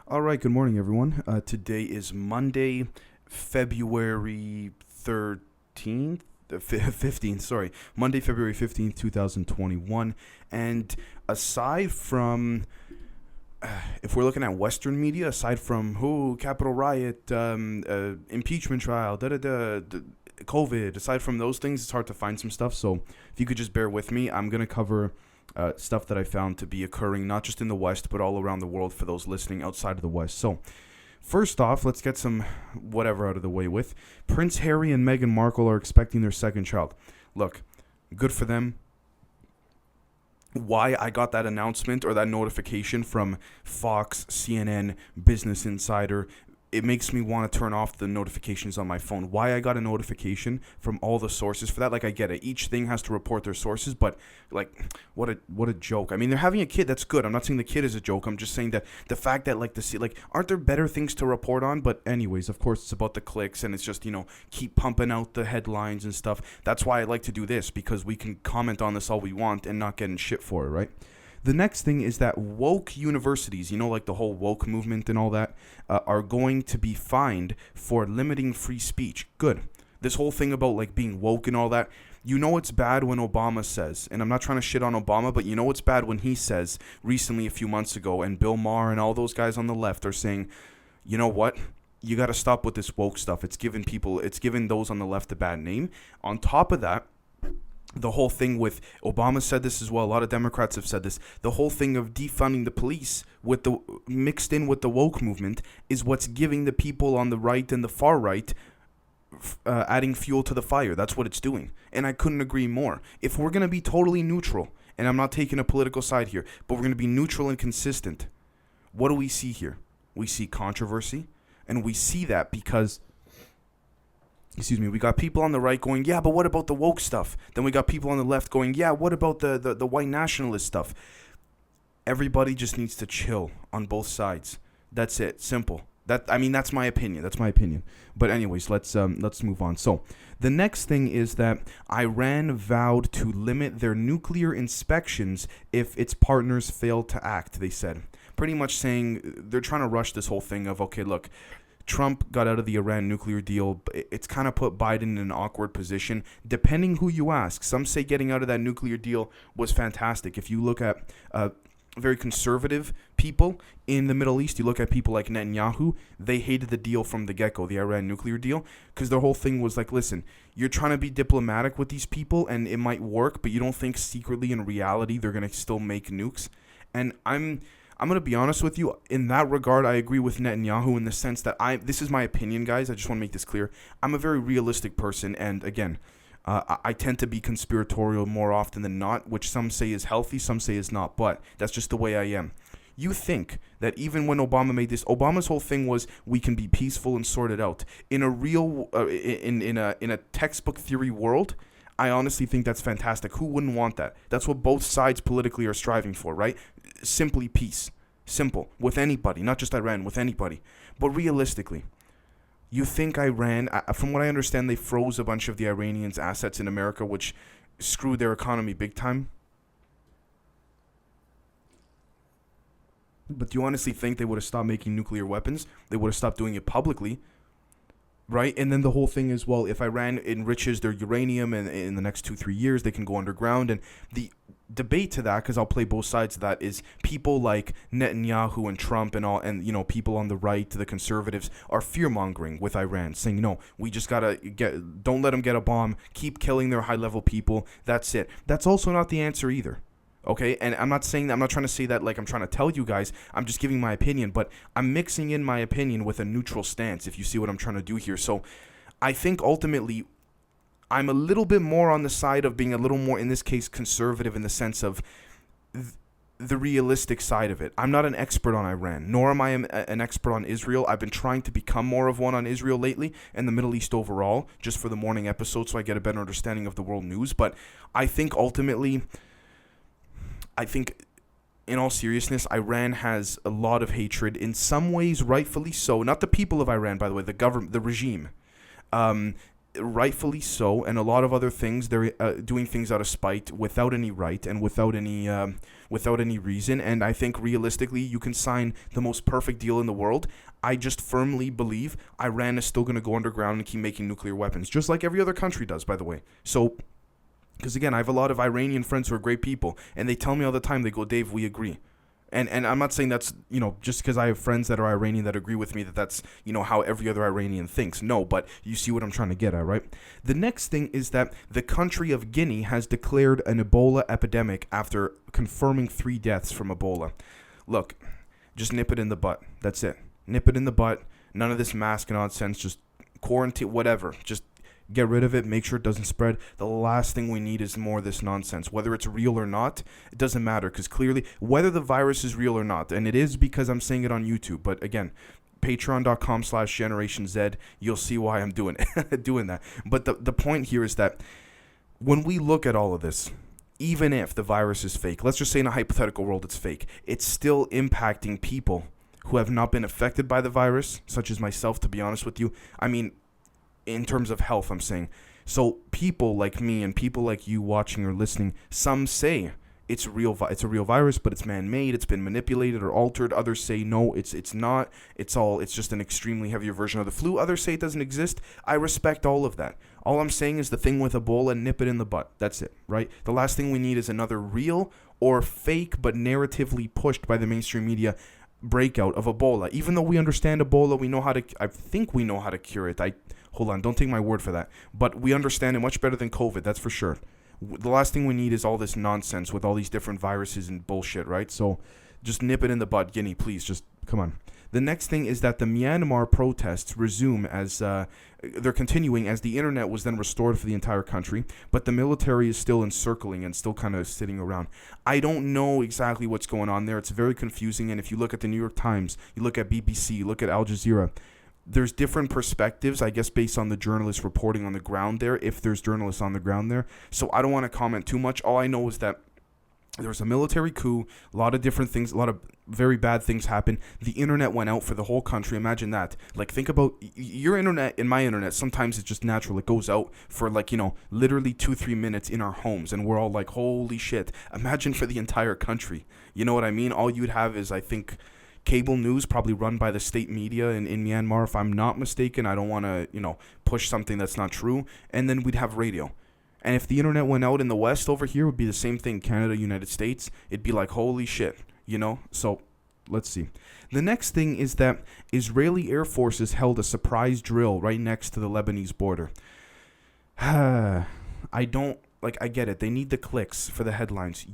All right, good morning, everyone. Today is Monday, February 13th, 15th, sorry. Monday, February 15th, 2021. And aside from, if we're looking at Western media, aside from Capitol riot, impeachment trial, COVID, aside from those things, it's hard to find some stuff. So if you could just bear with me, I'm going to cover stuff that I found to be occurring not just in the West, but all around the world for those listening outside of the West. So, first off, let's get some whatever out of the way with. Prince Harry and Meghan Markle are expecting their second child. Look, good for them. Why I got that announcement or that notification from Fox, CNN, Business Insider, it makes me want to turn off the notifications on my phone. Why I got a notification from all the sources for that, like, I get it. Each thing has to report their sources, but like, what a joke. I mean, they're having a kid. That's good. I'm not saying the kid is a joke. I'm just saying that the fact that aren't there better things to report on? But anyways, of course, it's about the clicks, and it's just keep pumping out the headlines and stuff. That's why I like to do this, because we can comment on this all we want and not get in shit for it, right? The next thing is that woke universities, like the whole woke movement and all that, are going to be fined for limiting free speech. Good. This whole thing about being woke and all that, it's bad when Obama says, and I'm not trying to shit on Obama, but it's bad when he says recently a few months ago, and Bill Maher and all those guys on the left are saying, you know what? You got to stop with this woke stuff. It's giving those on the left a bad name. On top of that, the whole thing with Obama said this as well. A lot of Democrats have said this. The whole thing of defunding the police mixed in with the woke movement is what's giving the people on the right and the far right adding fuel to the fire. That's what it's doing. And I couldn't agree more. If we're going to be totally neutral, and I'm not taking a political side here, but we're going to be neutral and consistent, what do we see here? We see controversy, and we see that because we got people on the right going, yeah, but what about the woke stuff? Then we got people on the left going, yeah, what about the white nationalist stuff? Everybody just needs to chill on both sides. That's it. Simple. That's my opinion. But anyways, let's move on. So the next thing is that Iran vowed to limit their nuclear inspections if its partners failed to act, they said. Pretty much saying they're trying to rush this whole thing of, okay, look, Trump got out of the Iran nuclear deal. It's kind of put Biden in an awkward position, depending who you ask. Some say getting out of that nuclear deal was fantastic. If you look at very conservative people in the Middle East, you look at people like Netanyahu, they hated the deal from the get-go, the Iran nuclear deal, because their whole thing was like, listen, you're trying to be diplomatic with these people, and it might work, but you don't think secretly in reality they're going to still make nukes. And I'm going to be honest with you. In that regard, I agree with Netanyahu in the sense that this is my opinion, guys. I just want to make this clear. I'm a very realistic person, and again, I tend to be conspiratorial more often than not, which some say is healthy, some say is not, but that's just the way I am. You think that even when Obama made this, Obama's whole thing was we can be peaceful and sort it out. In a real, in a textbook theory world, I honestly think that's fantastic. Who wouldn't want that? That's what both sides politically are striving for, right? Simply peace. Simple. With anybody, not just Iran, with anybody. But realistically, you think Iran, from what I understand, they froze a bunch of the Iranians' assets in America, which screwed their economy big time. But do you honestly think they would have stopped making nuclear weapons? They would have stopped doing it publicly, right? And then the whole thing is, well, if Iran enriches their uranium and in the next 2-3 years, they can go underground. And the debate to that, because I'll play both sides of that, is people like Netanyahu and Trump and all, and people on the right, the conservatives, are fear-mongering with Iran, saying, no, we just gotta don't let them get a bomb, keep killing their high-level people, that's it. That's also not the answer either. Okay, and I'm not trying to say that like I'm trying to tell you guys, I'm just giving my opinion, but I'm mixing in my opinion with a neutral stance, if you see what I'm trying to do here. So I think ultimately I'm a little bit more on the side of being a little more, in this case, conservative in the sense of the realistic side of it. I'm not an expert on Iran, nor am I an expert on Israel. I've been trying to become more of one on Israel lately and the Middle East overall, just for the morning episode so I get a better understanding of the world news. But I think ultimately, in all seriousness, Iran has a lot of hatred, in some ways rightfully so. Not the people of Iran, by the way, the government, the regime. rightfully so, and a lot of other things. They're doing things out of spite, without any right and without any reason. And I think realistically, you can sign the most perfect deal in the world. I just firmly believe Iran is still going to go underground and keep making nuclear weapons, just like every other country does, by the way. So, because again, I have a lot of Iranian friends who are great people, and they tell me all the time, they go, Dave, we agree. And I'm not saying that's, just because I have friends that are Iranian that agree with me that's, how every other Iranian thinks. No, but you see what I'm trying to get at, right? The next thing is that the country of Guinea has declared an Ebola epidemic after confirming 3 deaths from Ebola. Look, just nip it in the butt. That's it. Nip it in the butt. None of this mask nonsense. Just quarantine, whatever. Just get rid of it. Make sure it doesn't spread. The last thing we need is more of this nonsense. Whether it's real or not, it doesn't matter, because clearly, whether the virus is real or not, and it is because I'm saying it on YouTube, but again, patreon.com/Generation Z, you'll see why I'm doing that. But the point here is that when we look at all of this, even if the virus is fake, let's just say in a hypothetical world it's fake, it's still impacting people who have not been affected by the virus, such as myself, to be honest with you. I mean, in terms of health, I'm saying. So people like me and people like you watching or listening, some say it's a real virus, but it's man-made, it's been manipulated or altered. Others say no, it's not. It's just an extremely heavier version of the flu. Others say it doesn't exist. I respect all of that. All I'm saying is the thing with Ebola, nip it in the butt. That's it, right? The last thing we need is another real or fake but narratively pushed by the mainstream media breakout of Ebola. Even though we understand Ebola, I think we know how to cure it. Hold on, don't take my word for that. But we understand it much better than COVID, that's for sure. The last thing we need is all this nonsense with all these different viruses and bullshit, right? So just nip it in the butt, Guinea, please. Just come on. The next thing is that the Myanmar protests resume as they're continuing as the internet was then restored for the entire country, but the military is still encircling and still kind of sitting around. I don't know exactly what's going on there. It's very confusing, and if you look at the New York Times, you look at BBC, you look at Al Jazeera, there's different perspectives, I guess, based on the journalists reporting on the ground there, if there's journalists on the ground there. So I don't want to comment too much. All I know is that there's a military coup, a lot of different things, a lot of very bad things happen. The internet went out for the whole country. Imagine that. Like, think about your internet and my internet. Sometimes it's just natural. It goes out for literally 2-3 minutes in our homes, and we're all like, holy shit. Imagine for the entire country. You know what I mean? All you'd have is, I think, cable news, probably run by the state media in Myanmar, if I'm not mistaken. I don't want to, push something that's not true. And then we'd have radio. And if the internet went out in the West over here, it would be the same thing, Canada, United States. It'd be like, holy shit, So let's see. The next thing is that Israeli Air Forces held a surprise drill right next to the Lebanese border. I get it. They need the clicks for the headlines.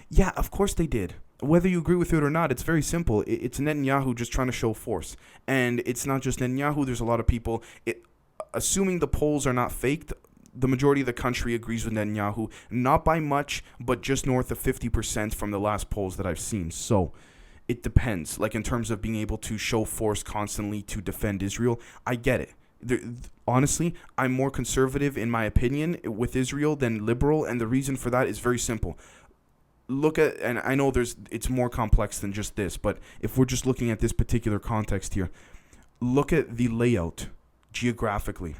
Yeah, of course they did. Whether you agree with it or not, it's very simple. It's Netanyahu just trying to show force. And it's not just Netanyahu. There's a lot of people. Assuming the polls are not faked, the majority of the country agrees with Netanyahu. Not by much, but just north of 50% from the last polls that I've seen. So it depends. Like, in terms of being able to show force constantly to defend Israel, I get it. Honestly, I'm more conservative, in my opinion, with Israel than liberal. And the reason for that is very simple. Look at, and I know it's more complex than just this, but if we're just looking at this particular context here, look at the layout geographically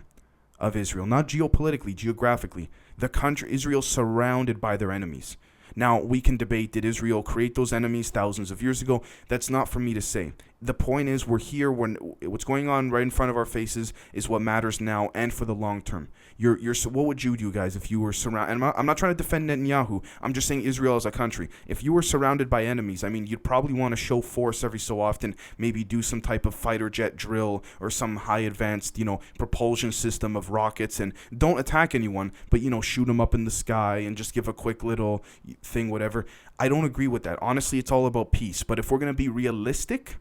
of Israel, not geopolitically, geographically. The country, Israel's surrounded by their enemies. Now, we can debate, did Israel create those enemies thousands of years ago? That's not for me to say. The point is, we're here. What's going on right in front of our faces is what matters now and for the long term. What would you do, guys, if you were surrounded? And I'm not trying to defend Netanyahu. I'm just saying Israel as a country. If you were surrounded by enemies, I mean, you'd probably want to show force every so often, maybe do some type of fighter jet drill or some high advanced, propulsion system of rockets, and don't attack anyone, but, shoot them up in the sky and just give a quick little thing, whatever. I don't agree with that. Honestly, it's all about peace. But if we're going to be realistic,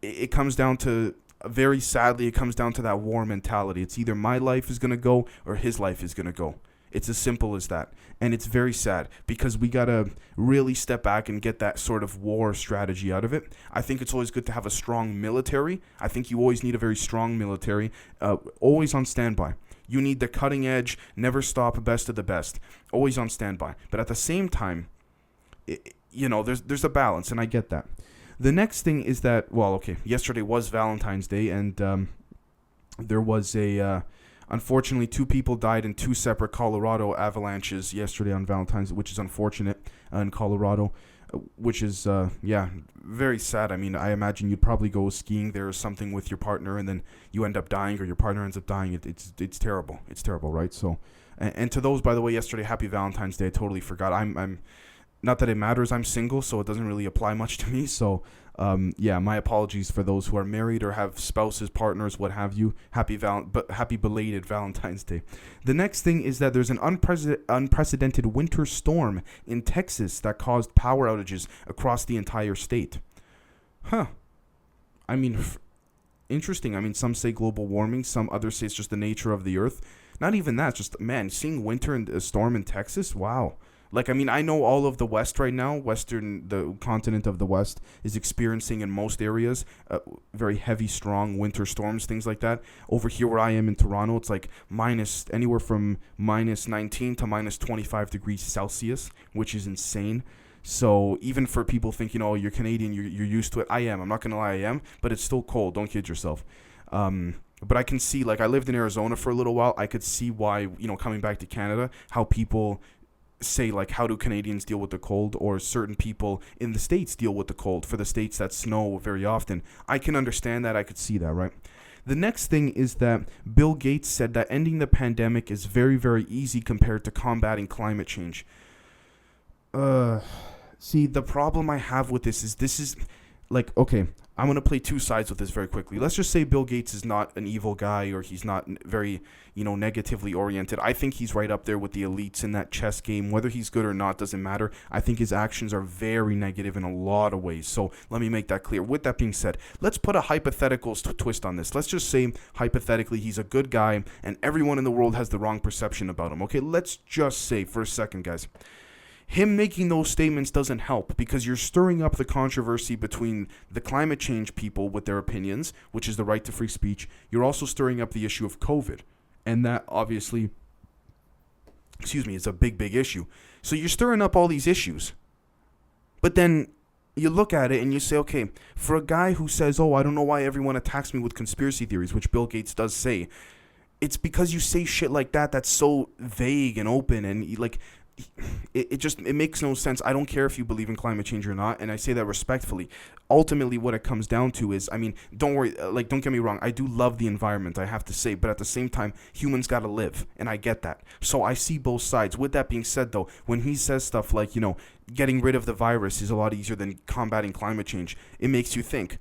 it comes down to, very sadly, it comes down to that war mentality. It's either my life is going to go or his life is going to go. It's as simple as that. And it's very sad because we got to really step back and get that sort of war strategy out of it. I think it's always good to have a strong military. I think you always need a very strong military, always on standby. You need the cutting edge, never stop, best of the best, always on standby. But at the same time, there's a balance, and I get that. The next thing is that, yesterday was Valentine's Day, and there was a Unfortunately, 2 people died in 2 separate Colorado avalanches yesterday on Valentine's, which is unfortunate in Colorado, which is, yeah, very sad. I mean, I imagine you'd probably go skiing there or something with your partner, and then you end up dying, or your partner ends up dying. It's terrible. It's terrible, right? So, and to those, by the way, yesterday, happy Valentine's Day. I totally forgot. I'm not that it matters. I'm single, so it doesn't really apply much to me. So, yeah, my apologies for those who are married or have spouses, partners, what have you. Happy belated Valentine's Day. The next thing is that there's an unprecedented winter storm in Texas that caused power outages across the entire state. Huh. I mean, interesting. I mean, some say global warming, some others say it's just the nature of the earth. Not even that. It's just, man, seeing winter and a storm in Texas, wow. Like, I mean, I know all of the West right now, the continent of the West, is experiencing in most areas very heavy, strong winter storms, things like that. Over here where I am in Toronto, it's like anywhere from minus 19 to minus 25 degrees Celsius, which is insane. So even for people thinking, oh, you're Canadian, you're used to it. I am. I'm not going to lie, I am. But it's still cold. Don't kid yourself. But I can see, like, I lived in Arizona for a little while. I could see why, coming back to Canada, how people say, like, how do Canadians deal with the cold, or certain people in the States deal with the cold for the states that snow very often. I can understand that. I could see that, right? The next thing is that Bill Gates said that ending the pandemic is very, very easy compared to combating climate change. See, the problem I have with this is like, okay, I'm going to play 2 sides with this very quickly. Let's just say Bill Gates is not an evil guy, or he's not very, negatively oriented. I think he's right up there with the elites in that chess game. Whether he's good or not doesn't matter. I think his actions are very negative in a lot of ways. So let me make that clear. With that being said, let's put a hypothetical twist on this. Let's just say, hypothetically, he's a good guy and everyone in the world has the wrong perception about him. Okay, let's just say for a second, guys, him making those statements doesn't help, because you're stirring up the controversy between the climate change people with their opinions, which is the right to free speech. You're also stirring up the issue of COVID. And that obviously, is a big, big issue. So you're stirring up all these issues. But then you look at it and you say, okay, for a guy who says, oh, I don't know why everyone attacks me with conspiracy theories, which Bill Gates does say, it's because you say shit like that that's so vague and open, and like, it makes no sense. I don't care if you believe in climate change or not, and I say that respectfully. Ultimately, what it comes down to is, I mean, don't worry, don't get me wrong, I do love the environment, I have to say, but at the same time, humans gotta live, and I get that. So I see both sides. With that being said, though, when he says stuff like, getting rid of the virus is a lot easier than combating climate change, it makes you think,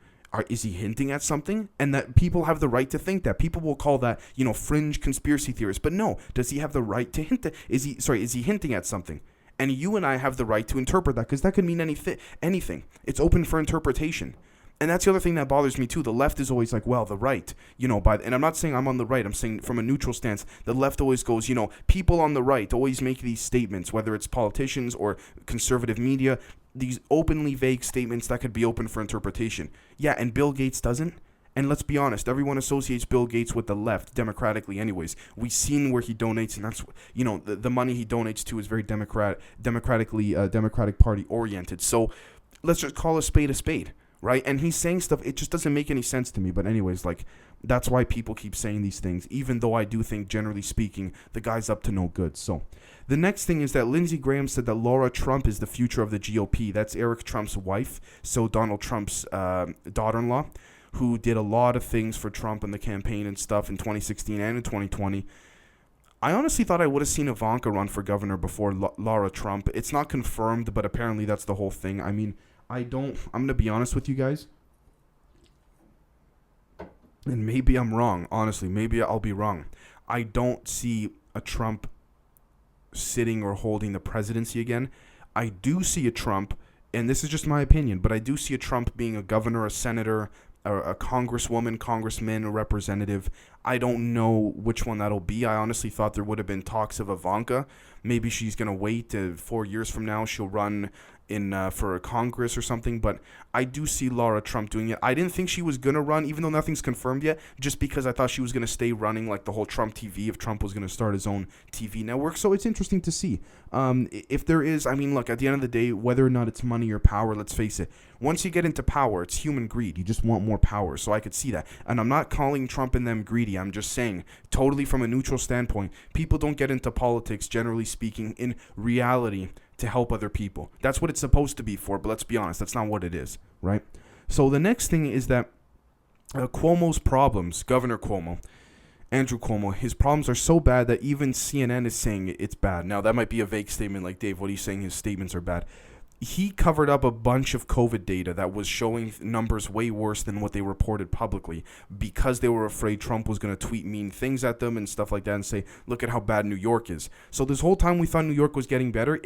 is he hinting at something? And that people have the right to think that. People will call that, fringe conspiracy theorists. But no, does he have the right to hint? Is he hinting at something? And you and I have the right to interpret that, because that could mean anything. It's open for interpretation. And that's the other thing that bothers me too. The left is always like, well, the right, and I'm not saying I'm on the right. I'm saying from a neutral stance, the left always goes, people on the right always make these statements, whether it's politicians or conservative media, these openly vague statements that could be open for interpretation. Yeah, and Bill Gates doesn't. And let's be honest, everyone associates Bill Gates with the left, democratically anyways. We've seen where he donates, and that's, the money he donates to is very Democratic Party oriented. So let's just call a spade, right? And he's saying stuff, it just doesn't make any sense to me. But anyways, like, that's why people keep saying these things, even though I do think, generally speaking, the guy's up to no good. So the next thing is that Lindsey Graham said that Laura Trump is the future of the GOP. That's Eric Trump's wife, so Donald Trump's daughter-in-law, who did a lot of things for Trump in the campaign and stuff in 2016 and in 2020. I honestly thought I would have seen Ivanka run for governor before Laura Trump. It's not confirmed, but apparently that's the whole thing. I mean, I'm going to be honest with you guys, and maybe I'm wrong. Honestly, maybe I'll be wrong. I don't see a Trump sitting or holding the presidency again. I do see a Trump, and this is just my opinion, but I do see a Trump being a governor, a senator, a congresswoman, congressman, a representative. I don't know which one that'll be. I honestly thought there would have been talks of Ivanka. Maybe she's going to wait 4 years from now. She'll run for a Congress or something, but I do see Laura Trump doing it. I didn't think she was gonna run, even though nothing's confirmed yet, just because I thought she was gonna stay running like the whole Trump TV if Trump was gonna start his own TV network. So it's interesting to see. If there is, I mean, look, at the end of the day, whether or not it's money or power, let's face it. Once you get into power, it's human greed. You just want more power. So I could see that. And I'm not calling Trump and them greedy. I'm just saying, totally from a neutral standpoint, people don't get into politics, generally speaking, in reality, to help other people. That's what it's supposed to be for, but let's be honest, that's not what it is, right? So the next thing is that Cuomo's problems, Governor Cuomo, Andrew Cuomo, his problems are so bad that even CNN is saying it's bad. Now, that might be a vague statement like, Dave, what are you saying his statements are bad? He covered up a bunch of COVID data that was showing numbers way worse than what they reported publicly because they were afraid Trump was going to tweet mean things at them and stuff like that and say, look at how bad New York is. So this whole time we thought New York was getting better,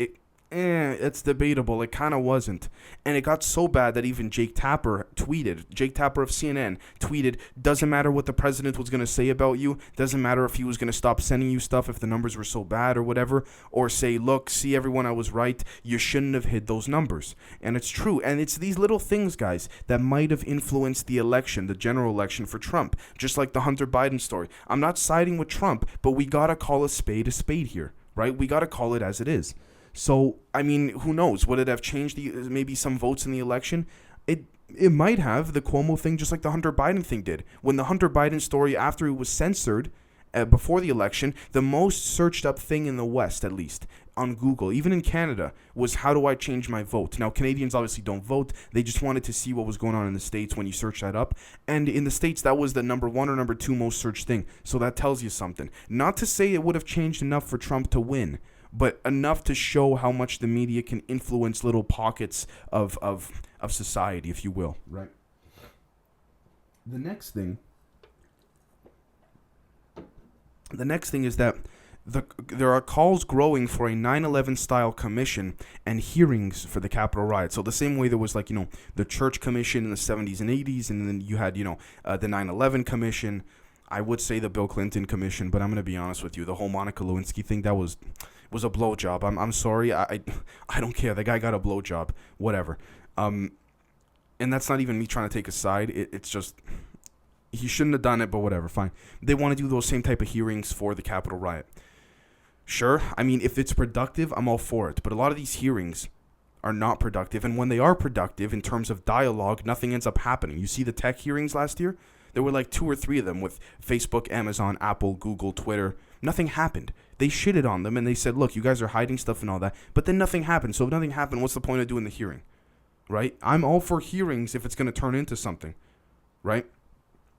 it's debatable. It kind of wasn't. And it got so bad that even Jake Tapper of CNN tweeted, doesn't matter what the president was going to say about you, doesn't matter if he was going to stop sending you stuff if the numbers were so bad or whatever, or say, look, see everyone, I was right, you shouldn't have hid those numbers. And it's true. And it's these little things, guys, that might have influenced the election, the general election for Trump, just like the Hunter Biden story. I'm not siding with Trump, but we got to call a spade here, right? We got to call it as it is. So, I mean, who knows? Would it have changed maybe some votes in the election? It might have, the Cuomo thing, just like the Hunter Biden thing did. When the Hunter Biden story, after it was censored before the election, the most searched up thing in the West, at least, on Google, even in Canada, was how do I change my vote? Now, Canadians obviously don't vote. They just wanted to see what was going on in the States when you search that up. And in the States, that was the number 1 or number 2 most searched thing. So that tells you something. Not to say it would have changed enough for Trump to win, but enough to show how much the media can influence little pockets of society, if you will, right? The next thing is that there are calls growing for a 9/11 style commission and hearings for the Capitol riot. So the same way there was like, the Church Commission in the 70s and 80s, and then you had, the 9/11 Commission. I would say the Bill Clinton Commission, but I'm going to be honest with you. The whole Monica Lewinsky thing, that was a blowjob. I'm sorry. I don't care. The guy got a blowjob. Whatever. And that's not even me trying to take a side. It's just, he shouldn't have done it, but whatever. Fine. They want to do those same type of hearings for the Capitol riot. Sure. I mean, if it's productive, I'm all for it. But a lot of these hearings are not productive. And when they are productive in terms of dialogue, nothing ends up happening. You see the tech hearings last year? There were like 2 or 3 of them with Facebook, Amazon, Apple, Google, Twitter. Nothing happened. They shitted on them and they said, look, you guys are hiding stuff and all that. But then nothing happened. So if nothing happened, what's the point of doing the hearing? Right? I'm all for hearings if it's going to turn into something. Right?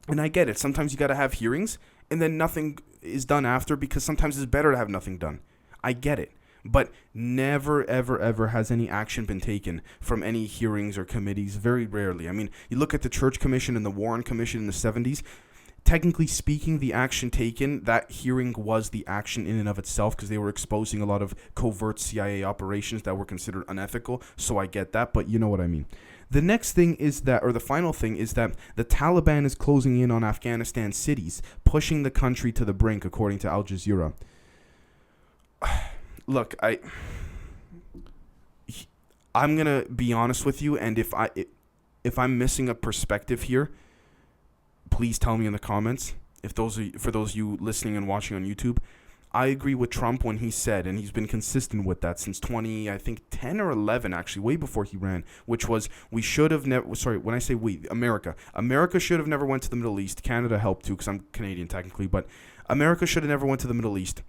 And I get it. Sometimes you got to have hearings and then nothing is done after because sometimes it's better to have nothing done. I get it. But never, ever, ever has any action been taken from any hearings or committees. Very rarely. I mean, you look at the Church Commission and the Warren Commission in the 70s. Technically speaking, the action taken, that hearing was the action in and of itself because they were exposing a lot of covert CIA operations that were considered unethical. So I get that, but you know what I mean. The next thing is that, or the final thing is that the Taliban is closing in on Afghanistan cities, pushing the country to the brink, according to Al Jazeera. Look, I'm going to be honest with you, and if I'm missing a perspective here, please tell me in the comments. For those of you listening and watching on YouTube, I agree with Trump when he said, and he's been consistent with that since 10 or 11, actually, way before he ran, which was we should have never, sorry, when I say we, America should have never went to the Middle East. Canada helped too, because I'm Canadian technically, but America should have never went to the Middle East.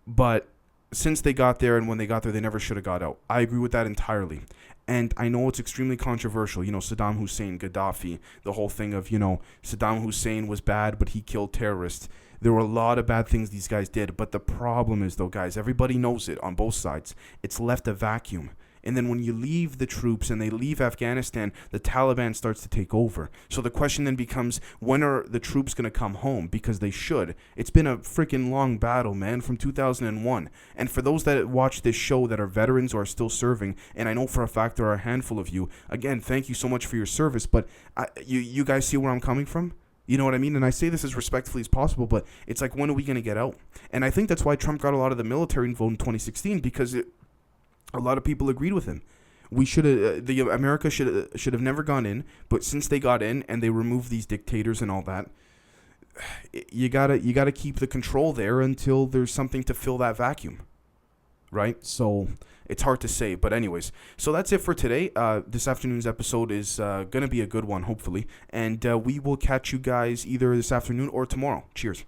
But since they got there and when they got there, they never should have got out. I agree with that entirely. And I know it's extremely controversial. Saddam Hussein, Gaddafi, the whole thing of, Saddam Hussein was bad, but he killed terrorists. There were a lot of bad things these guys did. But the problem is, though, guys, everybody knows it on both sides. It's left a vacuum. And then when you leave the troops and they leave Afghanistan, the Taliban starts to take over. So the question then becomes, when are the troops going to come home? Because they should. It's been a freaking long battle, man, from 2001. And for those that watch this show that are veterans or are still serving, and I know for a fact there are a handful of you, again, thank you so much for your service. But you guys see where I'm coming from? You know what I mean? And I say this as respectfully as possible, but it's like, when are we going to get out? And I think that's why Trump got a lot of the military involved in 2016, because a lot of people agreed with him. We should have the America should have never gone in, but since they got in and they removed these dictators and all that, you gotta keep the control there until there's something to fill that vacuum, right? So it's hard to say, but anyways, so that's it for today. This afternoon's episode is gonna be a good one, hopefully, and we will catch you guys either this afternoon or tomorrow. Cheers.